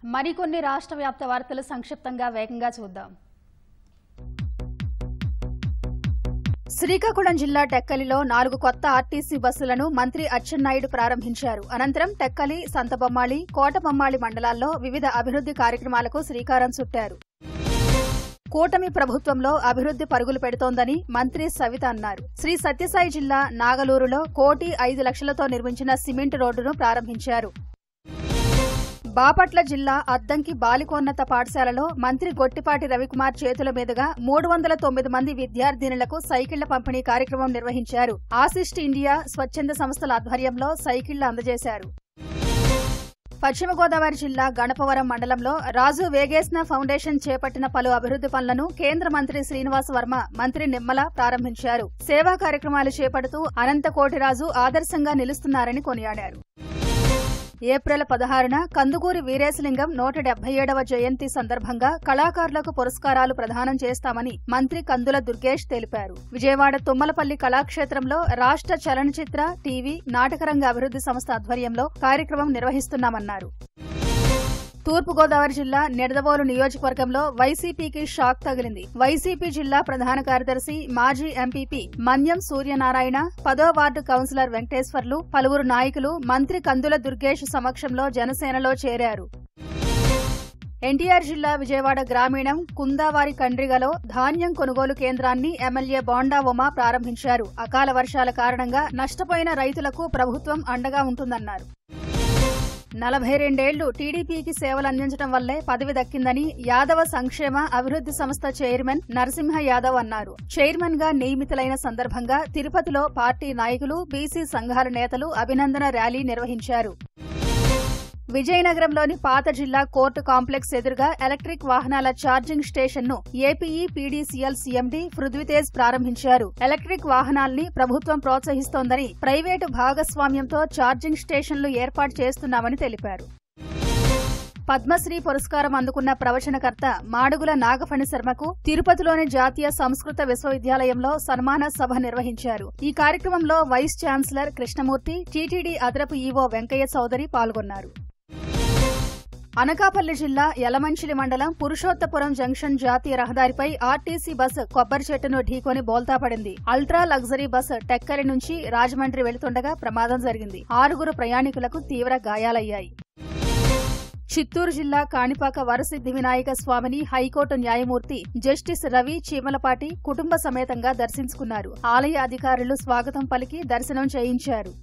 మరికొన్ని రాష్ట్ర వ్యాప్త వార్తలు సంక్షిప్తంగా వేగంగా చూద్దాం. శ్రీకాకుళం జిల్లా టెక్కలిలో 4 కొత్త ఆర్టీసీ బస్సులను మంత్రి అచ్చెన్నాయుడు ప్రారంభించారు. అనంతరం టెక్కలి, సంతబొమ్మాళి, కోటబొమ్మాళి మండలాల్లో వివిధ అభివృద్ది కార్యక్రమాలకు శ్రీకారం చుట్టారు. కూటమి ప్రభుత్వంలో అభివృద్ది పరుగులు పెడుతోందని మంత్రి సవిత అన్నారు. శ్రీ సత్యసాయి జిల్లా నాగలూరులో 1,05,00,000తో నిర్మించిన సిమెంట్ రోడ్డును ప్రారంభించారు. బాపట్ల జిల్లా అద్దంకి బాలికోన్నత పాఠశాలలో మంత్రి గొట్టిపాటి రవికుమార్ చేతుల మీదుగా 309 మంది విద్యార్థినులకు సైకిళ్ల పంపిణీ కార్యక్రమం నిర్వహించారు. ఆసిస్ట్ ఇండియా స్వచ్ఛంద సంస్థల ఆధ్వర్యంలో సైకిళ్లు అందజేశారు. పశ్చిమ గోదావరి జిల్లా గణపవరం మండలంలో రాజు వేగేశ్న ఫౌండేషన్ చేపట్టిన పలు అభివృద్ది పనులను కేంద్ర మంత్రి శ్రీనివాస్ వర్మ, మంత్రి నిమ్మల ప్రారంభించారు. సేవా కార్యక్రమాలు చేపడుతూ అనంతకోటిరాజు ఆదర్శంగా నిలుస్తున్నారని కొనియాడారు. ఏప్రిల్ 16న కందుకూరి వీరేశలింగం 177వ జయంతి సందర్భంగా కళాకారులకు పురస్కారాలు ప్రదానం చేస్తామని మంత్రి కందుల దుర్గేష్ తెలిపారు. విజయవాడ తుమ్మలపల్లి కళాక్షేత్రంలో రాష్ట్ర చలనచిత్ర, టీవీ, నాటకరంగ అభివృద్ది సంస్థ ఆధ్వర్యంలో కార్యక్రమం నిర్వహిస్తున్నామన్నారు. తూర్పుగోదావరి జిల్లా నిడదవోలు నియోజకవర్గంలో వైసీపీకి షాక్ తగిలింది. వైసీపీ జిల్లా ప్రధాన కార్యదర్శి, మాజీ ఎంపీపీ మన్యం సూర్యనారాయణ, 10వ వార్డు కౌన్సిలర్ వెంకటేశ్వర్లు, పలువురు నాయకులు మంత్రి కందుల దుర్గేష్ సమక్షంలో జనసేనలో చేరారు. ఎన్టీఆర్ జిల్లా విజయవాడ గ్రామీణం కుందావారి కండ్రిగలో ధాన్యం కొనుగోలు కేంద్రాన్ని ఎమ్మెల్యే బోండా ఉమా ప్రారంభించారు. అకాల వర్షాల కారణంగా నష్టపోయిన రైతులకు ప్రభుత్వం అండగా ఉంటుందన్నారు. 42 ఏళ్లు టీడీపీకి సేవలు అందించడం వల్లే పదవి దక్కిందని యాదవ సంక్షేమ అభివృద్ది సంస్థ చైర్మన్ నరసింహ యాదవ్ అన్నారు. చైర్మన్ గా నియమితులైన సందర్భంగా తిరుపతిలో పార్టీ నాయకులు, బీసీ సంఘాల నేతలు అభినందన ర్యాలీ నిర్వహించారు. విజయనగరంలోని పాత జిల్లా కోర్టు కాంప్లెక్స్ ఎదురుగా ఎలక్ట్రిక్ వాహనాల ఛార్జింగ్ స్టేషన్ ను ఏపీఈ పీడీసీఎల్ సీఎండీ పృథ్వీతేజ్ ప్రారంభించారు. ఎలక్ట్రిక్ వాహనాల్ని ప్రభుత్వం ప్రోత్సహిస్తోందని, ప్రైవేటు భాగస్వామ్యంతో ఛార్జింగ్ స్టేషన్లు ఏర్పాటు చేస్తున్నామని తెలిపారు. పద్మశ్రీ పురస్కారం అందుకున్న ప్రవచనకర్త మాడుగుల నాగఫణి శర్మకు తిరుపతిలోని జాతీయ సంస్కృత విశ్వవిద్యాలయంలో సన్మాన సభ నిర్వహించారు. ఈ కార్యక్రమంలో వైస్ ఛాన్సలర్ కృష్ణమూర్తి, టీటీడీ అదనపు ఈవో వెంకయ్య చౌదరి పాల్గొన్నారు. అనకాపల్లి జిల్లా యలమంచిలి మండలం పురుషోత్తపురం జంక్షన్ జాతీయ రహదారిపై ఆర్టీసీ బస్సు కొబ్బరి చెట్టును ఢీకొని బోల్తాపడింది. అల్ట్రా లగ్జరీ బస్సు టెక్కలి నుంచి రాజమండ్రి వెళుతుండగా ప్రమాదం జరిగింది. 6 ప్రయాణికులకు తీవ్ర గాయాలయ్యాయి. చిత్తూరు జిల్లా కాణిపాక వరసిద్ది వినాయక స్వామిని హైకోర్టు న్యాయమూర్తి జస్టిస్ రవి చీమలపాటి కుటుంబ సమేతంగా దర్శించుకున్నారు. ఆలయ అధికారులు స్వాగతం పలికి దర్శనం చేయించారు.